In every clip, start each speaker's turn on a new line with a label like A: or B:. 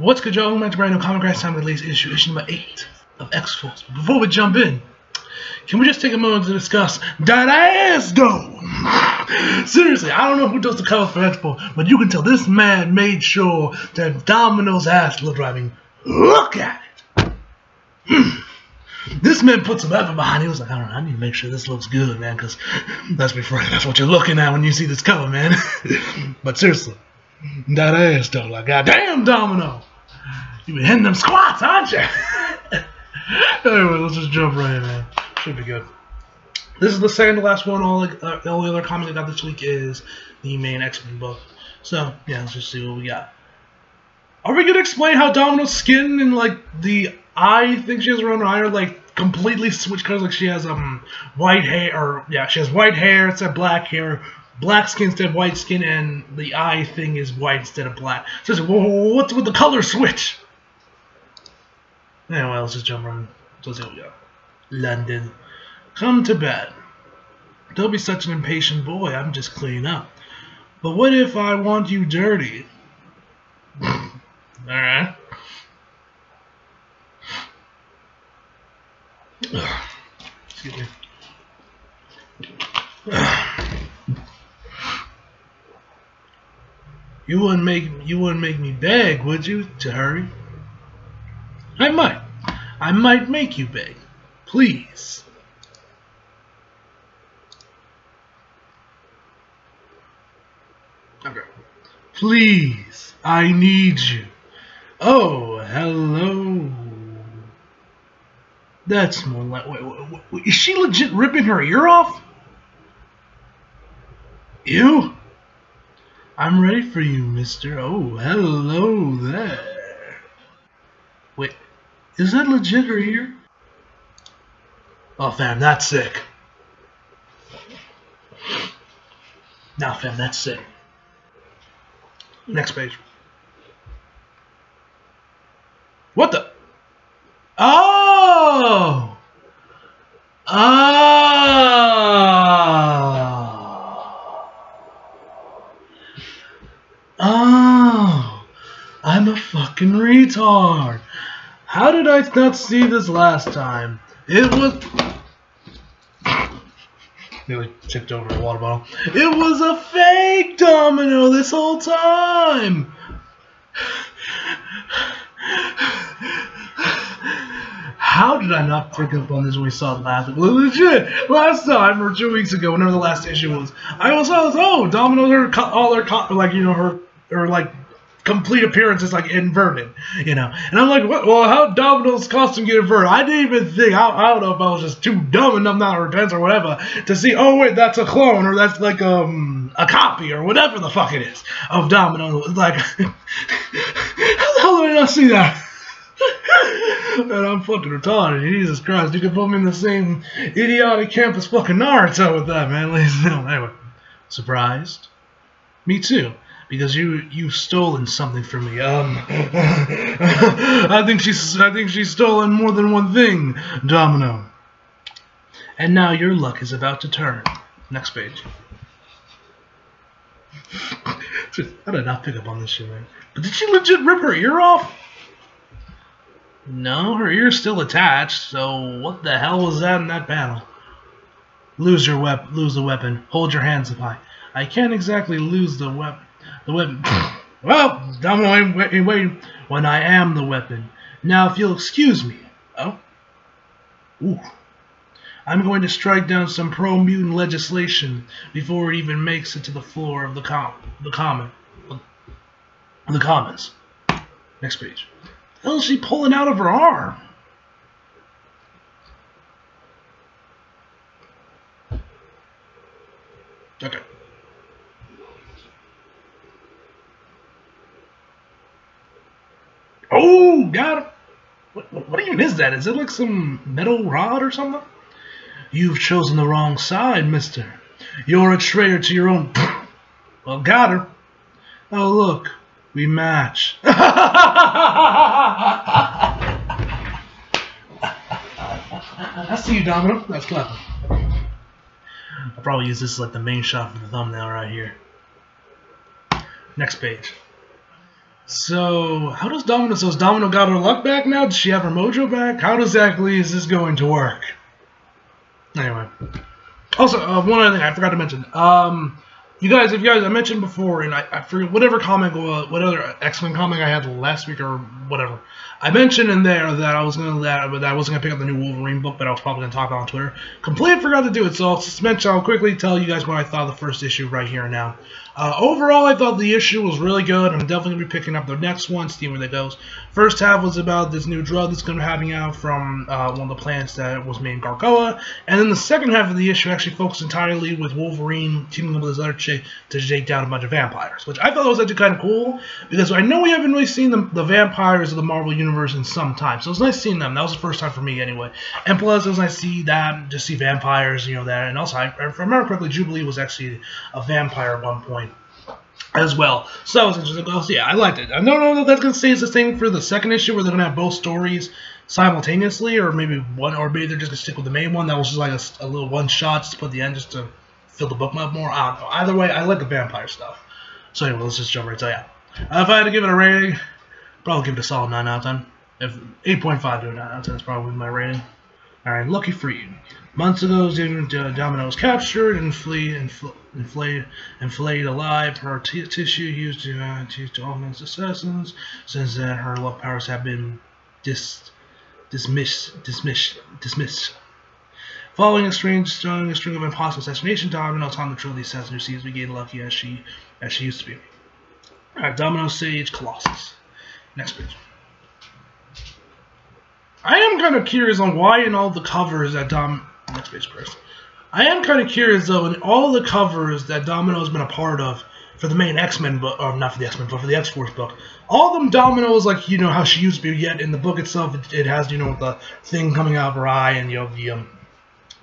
A: What's good, y'all? Welcome to brand new Comic Grass Time release issue number 8 of X-Force. Before we jump in, can we just take a moment to discuss that ass, though? Seriously, I don't know who does the cover for X-Force, but you can tell this man made sure that Domino's ass looked right. I mean, look at it. This man put some effort behind it. He was like, I need to make sure this looks good, man, because let's be frank, that's what you're looking at when you see this cover, man. But seriously, that ass, though, like, goddamn, Domino. You been hitting them squats, aren't you? Anyway, let's just jump right in, man. Should be good. This is the second to last one. All the only other comic I got this week is the main X-Men book. So, yeah, let's just see what we got. Are we going to explain how Domino's skin and, like, the eye thing she has around her eye are, like, completely switched colors? Like, she has, white hair, or, yeah, she has white hair instead of black hair, black skin instead of white skin, and the eye thing is white instead of black. So, what's with the color switch? Anyway, let's just jump right in. So let's see what we got. London. Come to bed. Don't be such an impatient boy. I'm just cleaning up. But what if I want you dirty? Alright. Excuse me. You wouldn't make me beg, would you, to hurry? I might make you beg. Please. Okay. Please. I need you. Oh, hello. That's more like... Wait, is she legit ripping her ear off? Ew. I'm ready for you, mister. Oh, hello there. Wait. Is that legit her ear? Oh, fam, that's sick. Nah, fam, that's sick. Next page. What the? Oh! Oh! Oh! I'm a fucking retard. How did I not see this last time? It was... Nearly tipped over a water bottle. It was a fake Domino this whole time! How did I not pick up on this when we saw it last week? Well, legit! Last time, or 2 weeks ago, whenever the last issue was, I almost saw this, oh, Domino, all her, like, you know, her like, complete appearance is like inverted, you know, and I'm like, what? Well, how Domino's costume get inverted? I didn't even think. I don't know if I was just too dumb enough not to repent or whatever to see. Oh wait, that's a clone, or that's like a copy, or whatever the fuck it is of Domino. Like, how the hell did I not see that? And I'm fucking retarded. Jesus Christ, you can put me in the same idiotic camp as fucking Naruto with that, man. Ladies and gentlemen. Anyway, surprised? Me too. Because you've stolen something from me. I think she's stolen more than one thing, Domino. And now your luck is about to turn. Next page. How did I not pick up on this shit, man? But did she legit rip her ear off? No, her ear's still attached. So what the hell was that in that panel? Lose the weapon. Hold your hands up high. I can't exactly lose the weapon. Well, Domino ain't waiting when I am the weapon. Now, if you'll excuse me. Oh? Ooh. I'm going to strike down some pro-mutant legislation before it even makes it to the floor of the Commons. Next page. What the hell is she pulling out of her arm? Okay. Oh, got him. What even is that? Is it like some metal rod or something? You've chosen the wrong side, mister. You're a traitor to your own... Well, got her. Oh, look. We match. I see you, Domino. That's clever. I'll probably use this as like the main shot for the thumbnail right here. Next page. So, how does Domino... So, has Domino got her luck back now? Does she have her mojo back? How exactly is this going to work? Anyway. Also, one other thing I forgot to mention. You guys, I mentioned before, and I forget whatever comic, what other X-Men comic I had last week or whatever. I mentioned in there that I wasn't gonna pick up the new Wolverine book, but I was probably gonna talk about it on Twitter. Completely forgot to do it, so I'll quickly tell you guys what I thought of the first issue right here and now. Overall, I thought the issue was really good. I'm definitely gonna be picking up the next one, seeing where that goes. First half was about this new drug that's gonna be having out from one of the plants that was made in Krakoa, and then the second half of the issue actually focused entirely with Wolverine teaming up with his other chick to take down a bunch of vampires, which I thought was actually kind of cool because I know we haven't really seen the vampires of the Marvel Universe in some time, so it was nice seeing them. That was the first time for me anyway, and plus it was nice to see that, just see vampires, that, and also if I remember correctly, Jubilee was actually a vampire at one point as well, so that was interesting. So yeah, I liked it. I don't know if that's going to stay as the thing for the second issue where they're going to have both stories simultaneously, or maybe they're just going to stick with the main one that was just like a little one shot just to put the end just to fill the book up more. I don't know. Either way, I like the vampire stuff. So anyway, let's just jump right to it. If I had to give it a rating, probably give it a solid 9 out of 10. If 8.5 to a 9 out of 10 is probably my rating. Alright, lucky for you. Months ago, Domino was captured and flayed alive. Her tissue used to augment assassins. Since then, her love powers have been dismissed. Following a string of impossible assassination, Domino time to trill the assassin who seems to be getting lucky as she used to be. Alright, Domino Sage Colossus. Next page. I am kind of curious on why in all the covers that next page first. I am kind of curious though in all the covers that Domino's been a part of for the main X-Men book, or not for the X-Men, but for the X-Force book. All of them Domino's like how she used to be. Yet in the book itself, it has the thing coming out of her eye and the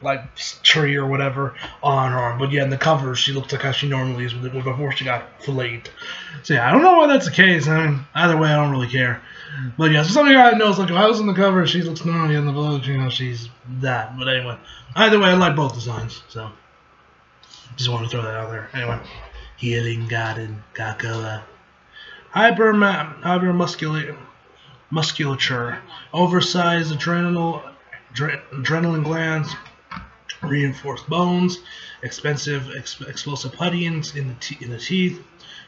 A: like tree or whatever on her arm. But yeah, in the cover, she looks like how she normally is before she got filleted. So yeah, I don't know why that's the case. I mean, either way, I don't really care. But yeah, so something I know is like if I was in the cover, she looks normally in the book, she's that. But anyway, either way, I like both designs. So just wanted to throw that out there. Anyway, Healing Garden, Krakoa. Musculature, oversized adrenaline glands, reinforced bones, explosive putties in the teeth.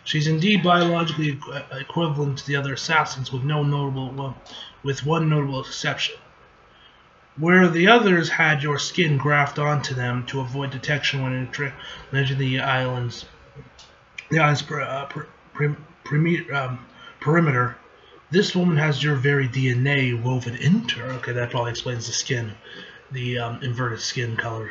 A: She's indeed biologically equivalent to the other assassins, with one notable exception. Where the others had your skin grafted onto them to avoid detection when entering the island's perimeter, this woman has your very DNA woven into her. Okay, that probably explains the skin, the inverted skin color.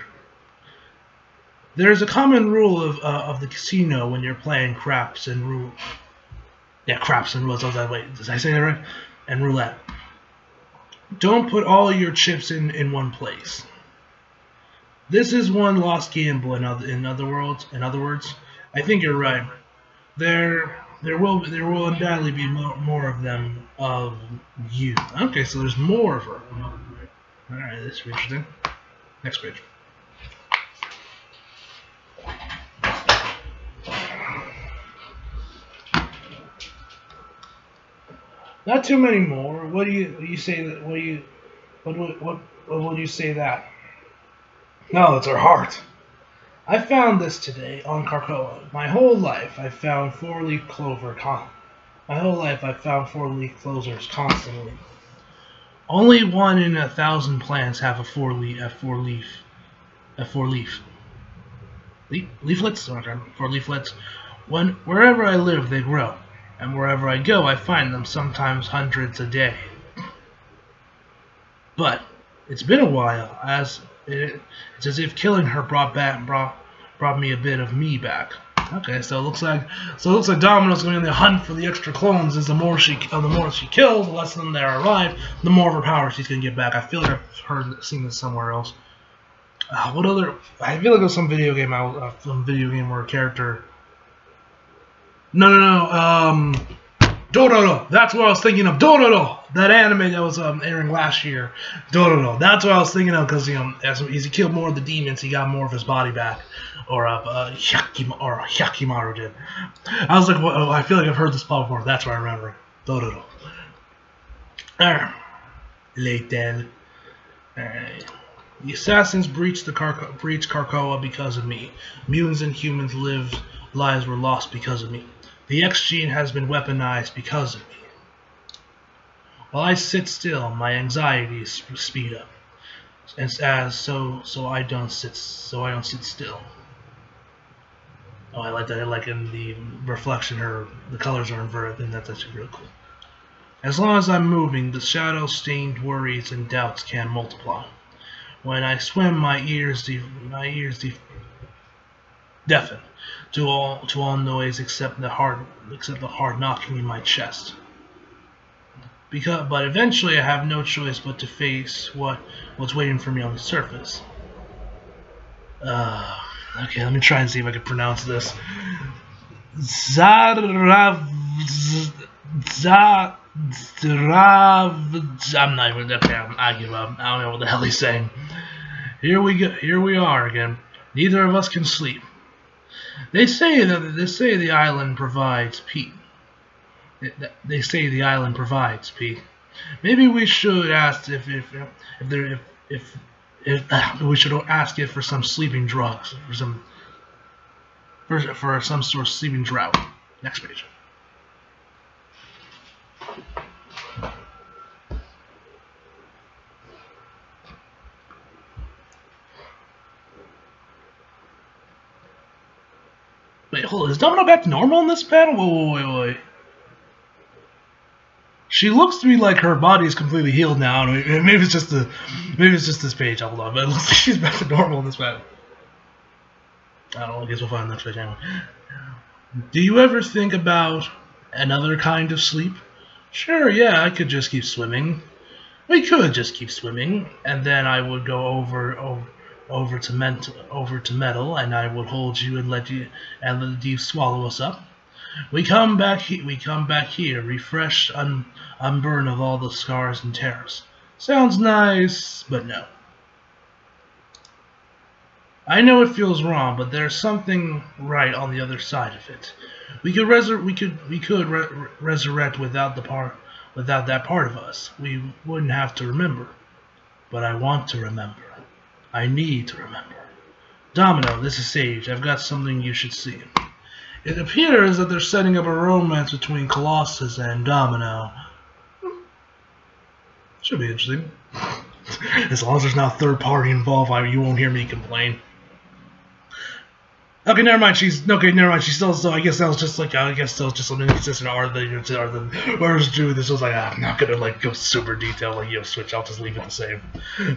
A: There's a common rule of the casino when you're playing craps and roulette. Yeah, craps and roulette. Wait, did I say that right? And roulette. Don't put all your chips in one place. This is one lost gamble. In other words, I think you're right. There will undoubtedly be more of them of you. Okay, so there's more of her. All right, this is interesting. Next page. Not too many more. What do you say that? What would you say that? No, it's her heart. I found this today on Krakoa. My whole life I found four-leaf clovers constantly. Only 1 in 1,000 plants have a four leaflets. Wherever I live, they grow. And wherever I go, I find them, sometimes hundreds a day. But it's been a while, it's as if killing her brought me a bit of me back. Okay, so it looks like Domino's going on the hunt for the extra clones. As the more she kills, the less of them there arrive, the more of her power she's going to get back. I feel like I've seen this somewhere else. What other? I feel like there's some video game where a character. No. Dororo. That's what I was thinking of. Dororo. That anime that was airing last year. Dororo. That's what I was thinking of because as he killed more of the demons, he got more of his body back. Or Hyakimaru did. I was like, well, I feel like I've heard this plot before. That's what I remember. Dororo. Later. Alright. The assassins breached Krakoa because of me. Mutants and humans' lives were lost because of me. The X gene has been weaponized because of me. While I sit still, my anxieties speed up, so I don't sit still. Oh, I like that. I like in the reflection, the colors are inverted, and that's actually really cool. As long as I'm moving, the shadow-stained worries and doubts can multiply. When I swim, my ears deafen to all noise except the hard knocking in my chest. But eventually, I have no choice but to face what's waiting for me on the surface. Okay, let me try and see if I can pronounce this. I'm not even okay. I give up. I don't know what the hell he's saying. Here we are again. Neither of us can sleep. They say the island provides peace. They say the island provides peace. Maybe we should ask if we should ask it for some sleeping drugs, for some sort of sleeping drought. Next page. Wait, hold on. Is Domino back to normal in this panel? Wait. She looks to me like her body is completely healed now. Maybe it's just this page. Hold on, but it looks like she's back to normal in this panel. I don't know. I guess we'll find the next page anyway. Do you ever think about another kind of sleep? Sure, yeah, I could just keep swimming. We could just keep swimming, and then I would go over to metal, and I would hold you and let you swallow us up. We come back here, refreshed, unburned of all the scars and tears. Sounds nice, but no. I know it feels wrong, but there's something right on the other side of it. We could resurrect without that part of us. We wouldn't have to remember. But I want to remember. I need to remember. Domino, this is Sage. I've got something you should see. It appears that they're setting up a romance between Colossus and Domino. Should be interesting. As long as there's not a third party involved, you won't hear me complain. Okay, never mind. She's still. So I guess that was just like something inconsistent. Or just do this. Was like I'm not gonna go super detailed Switch. I'll just leave it the same.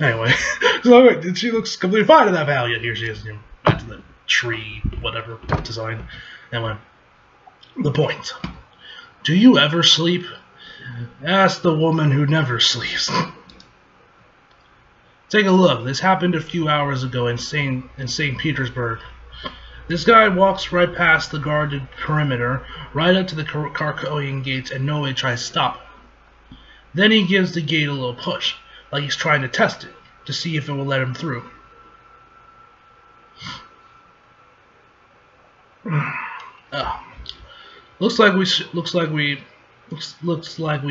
A: Anyway, so she looks completely fine in that panel. Yet here she is, back to the tree, whatever design. Anyway, the point. Do you ever sleep? Ask the woman who never sleeps. Take a look. This happened a few hours ago in St. Petersburg. This guy walks right past the guarded perimeter, right up to the Krakoan gates, and nobody tries to stop him. Then he gives the gate a little push, like he's trying to test it, to see if it will let him through. Looks like we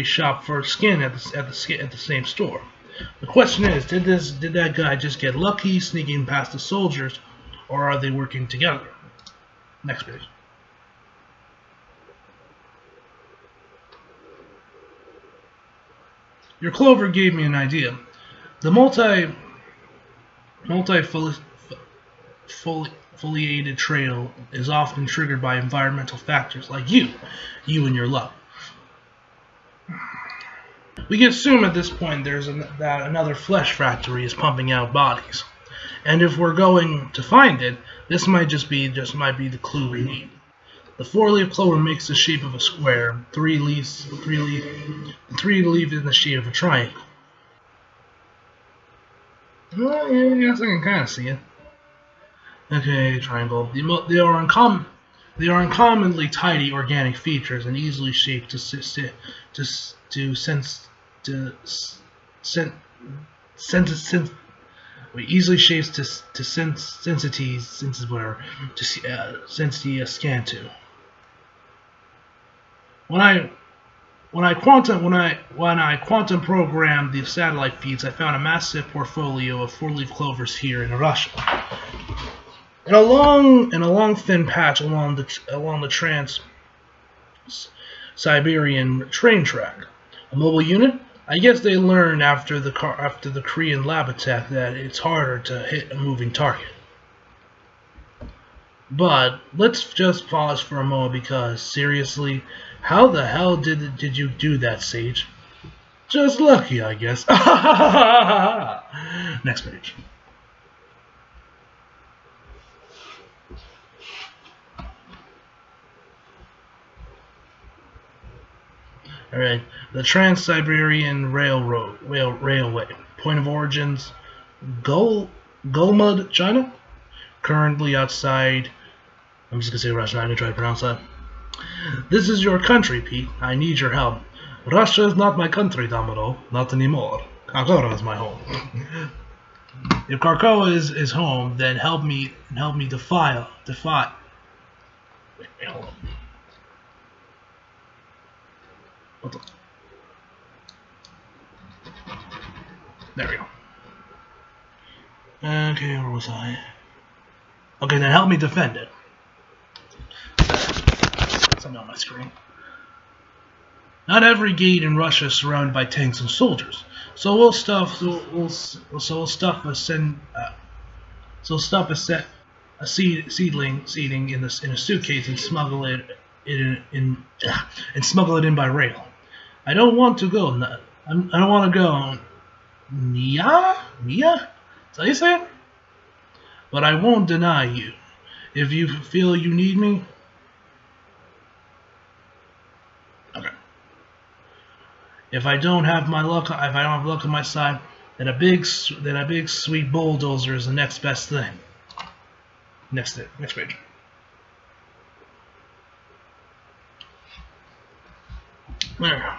A: shop for skin at the same store. The question is, did that guy just get lucky sneaking past the soldiers, or are they working together? Next page. Your clover gave me an idea. The multi-foliated trail is often triggered by environmental factors like you and your love. We can assume at this point that another flesh factory is pumping out bodies. And if we're going to find it, this might be the clue we need. The four-leaf clover makes the shape of a square. Three leaves in the shape of a triangle. Well, yeah, I guess I can kind of see it. Okay, triangle. They are uncommon. They are uncommonly tidy organic features and easily shaped to easily shapes to sensitivity scan to. When I quantum programmed the satellite feeds, I found a massive portfolio of four-leaf clovers here in Russia, and a long thin patch along the Trans-Siberian train track. A mobile unit. I guess they learned after the Korean lab attack that it's harder to hit a moving target. But let's just pause for a moment because, seriously, how the hell did you do that, Sage? Just lucky, I guess. Next page. Alright, the Trans-Siberian Railway. Point of origins, Gulmud, China. Currently outside. I'm just gonna say Russian. I'm gonna try to pronounce that. This is your country, Pete. I need your help. Russia is not my country, Domino. Not anymore. Krakow is my home. If Krakow is home, then help me defy. Wait, hold on. What the? There we go. Okay, where was I? Okay, then help me defend it. Something on my screen. Not every gate in Russia is surrounded by tanks and soldiers, so we'll stuff a seeding in a suitcase and smuggle it in by rail. I don't want to go. I don't want to go. Nia? Is that how you say it? But I won't deny you. If you feel you need me. Okay. If I don't have luck on my side, then a big sweet bulldozer is the next best thing. Next page. There.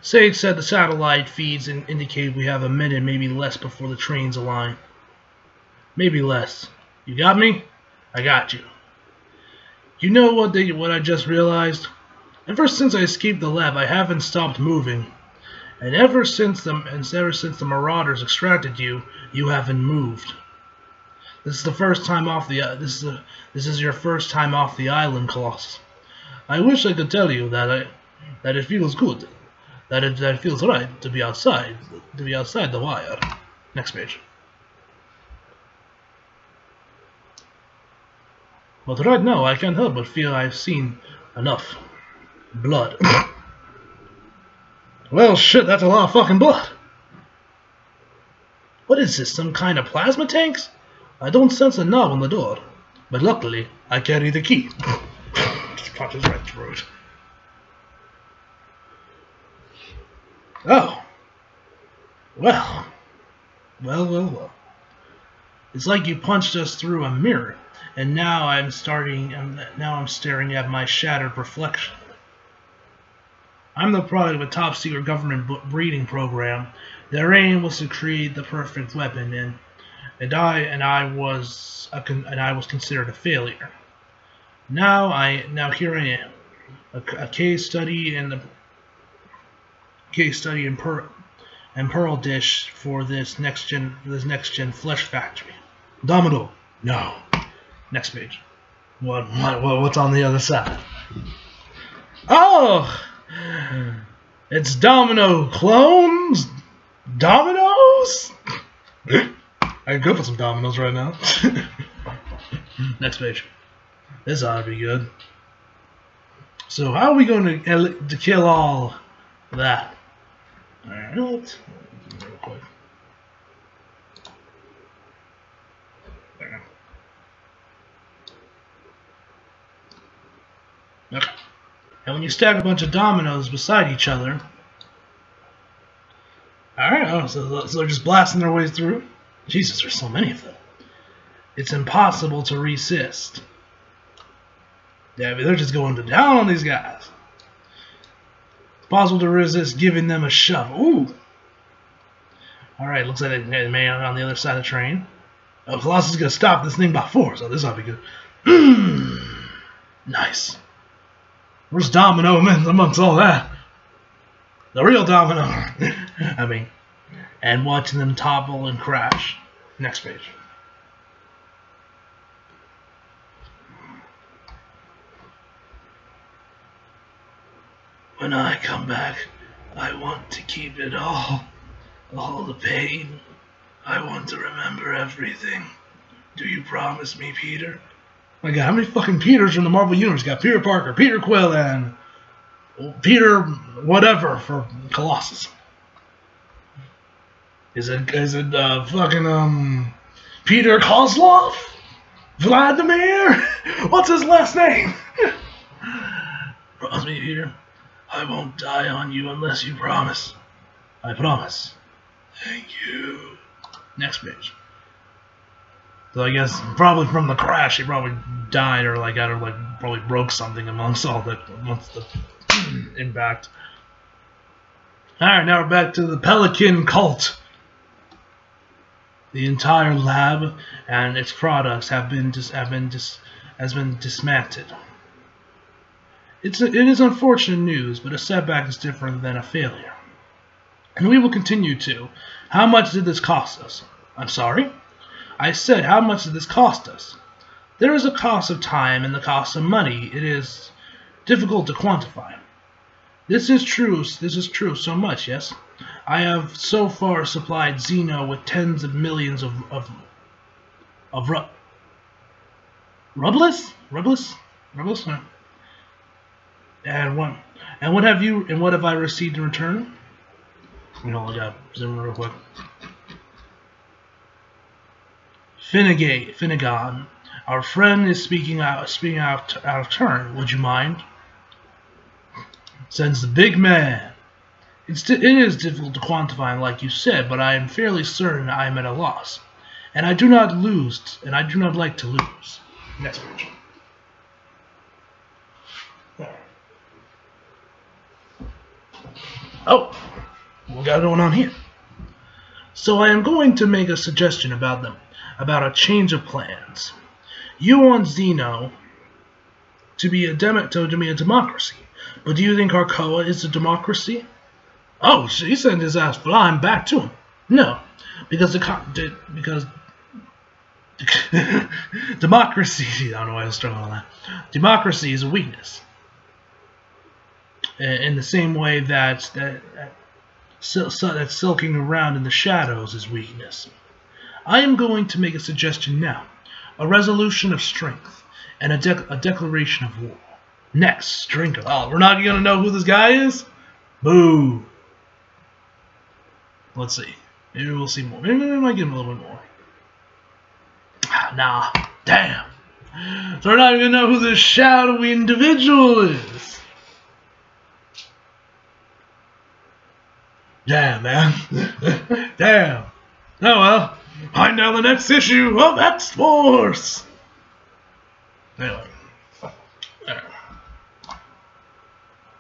A: Sage said the satellite feeds indicate we have a minute, maybe less, before the trains align. Maybe less. You got me? I got you. You know what I just realized? Ever since I escaped the lab, I haven't stopped moving. And ever since the Marauders extracted you, you haven't moved. This is the first time off the this is your first time off the island, Colossus. I wish I could tell you that it feels good. That it feels right to be outside the wire. Next page. But right now I can't help but feel I've seen enough blood. Well, shit, that's a lot of fucking blood. What is this, some kind of plasma tanks? I don't sense a knob on the door, but luckily I carry the key. Just punch his right throat. Oh. Well. It's like you punched us through a mirror, and now I'm staring at my shattered reflection. I'm the product of a top-secret government breeding program. Their aim was to create the perfect weapon, and I was considered a failure. Now here I am, a case study in Pearl Dish for this next gen flesh factory. Domino, no. Next page. What's on the other side? Oh, it's Domino clones. Dominoes. I could go for some dominoes right now. Next page. This ought to be good. So how are we going to kill all that? Alright, real quick. There. Okay. And when you stack a bunch of dominoes beside each other, alright, so they're just blasting their ways through. Jesus, there's so many of them. It's impossible to resist. Yeah, I mean, they're just going to down on these guys. Possible to resist giving them a shove. Ooh. Alright, looks like they made it on the other side of the train. Oh, Colossus is going to stop this thing by force. So this ought to be good. Nice. Where's Domino amongst all that? The real Domino. I mean, and watching them topple and crash. Next page. When I come back, I want to keep it all the pain. I want to remember everything. Do you promise me, Peter? My God, how many fucking Peters in the Marvel Universe? Got Peter Parker, Peter Quill, and Peter whatever for Colossus. Is it fucking Peter Kozlov? Vladimir? What's his last name? Promise me, Peter. I won't die on you unless you promise. I promise. Thank you. Next page. So I guess probably from the crash he probably died or probably broke something amongst the impact. Alright, now we're back to the Pelican cult. The entire lab and its products has been dismantled. It is unfortunate news, but a setback is different than a failure. And we will continue to. How much did this cost us? I'm sorry? I said, how much did this cost us? There is a cost of time and the cost of money. It is difficult to quantify. This is true so much, yes? I have so far supplied Xeno with tens of millions of rubles? And what have I received in return? You know, I got zoom real quick. Finnegan, our friend is speaking out of turn. Would you mind? Sends the big man. It is difficult to quantify, like you said, but I am fairly certain I am at a loss, and I do not like to lose. Next page. Oh, we got it going on here. So I am going to make a suggestion about a change of plans. You want Xeno to be a democracy, but do you think Krakoa is a democracy? Oh, he sent his ass flying back to him. No, because democracy. I don't know why I was struggling on that. Democracy is a weakness. In the same way that sulking around in the shadows is weakness. I am going to make a suggestion now. A resolution of strength and a declaration of war. Next, drink. Oh, we're not going to know who this guy is? Boo. Let's see. Maybe we'll see more. Maybe we might get him a little bit more. Nah. Damn. So we're not even going to know who this shadowy individual is. Damn, man. Damn. Oh well. Find out the next issue of X-Force. Anyway. There.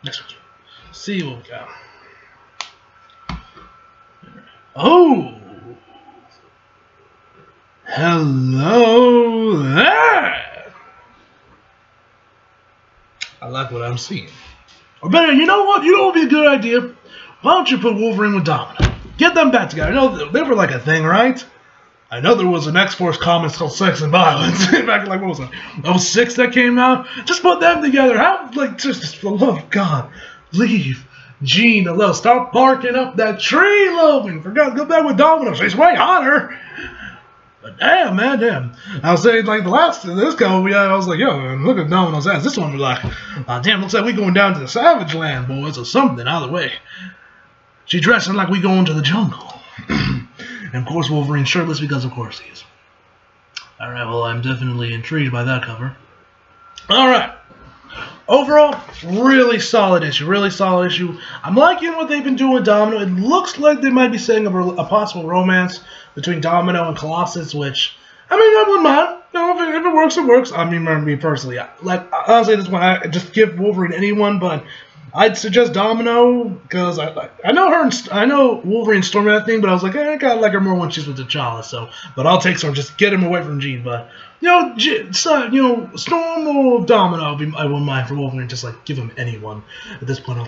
A: Next one. See what we got. Oh! Hello there! I like what I'm seeing. Or better, you know what? You know what would be a good idea? Why don't you put Wolverine with Domino? Get them back together. I know they were like a thing, right? I know there was an X-Force comics called Sex and Violence back in, like, what was it? 06 that came out? Just put them together. How, like, just for the love of God, leave Jean alone. Stop barking up that tree, Logan. For God, go back with Domino. She's way hotter. But damn, man, damn. I was saying, like, this cover we had, I was like, yo, look at Domino's ass. This one was like, damn, looks like we going down to the Savage Land, boys, or something, either way. She dressing like we going to the jungle. And of course Wolverine's shirtless because of course he is. Alright, well I'm definitely intrigued by that cover. Alright. Overall, really solid issue. I'm liking what they've been doing with Domino. It looks like they might be setting up a possible romance between Domino and Colossus, which, I mean, I wouldn't mind. no, if it works, it works. I mean, me personally, honestly, at this point, I just give Wolverine anyone, but I'd suggest Domino because I know her, I know Wolverine Storm that thing, but I was like, I gotta like her more when she's with T'Challa. So, but I'll take Storm, just get him away from Jean. But Storm or Domino, I wouldn't mind for Wolverine. Just like give him anyone. At this point,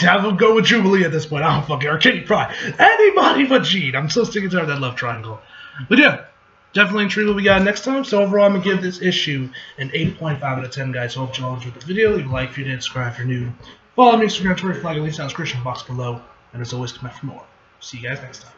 A: have him go with Jubilee. At this point, I don't fucking or Kitty Pryde, anybody but Jean. I'm so sick and tired of that love triangle. But yeah. Definitely intrigued what we got next time. So overall, I'm going to give this issue an 8.5 out of 10, guys. So hope you all enjoyed the video. Leave a like if you did, subscribe if you're new. Follow me on Instagram, Twitter, flag, and leave down in the description box below. And as always, come back for more. See you guys next time.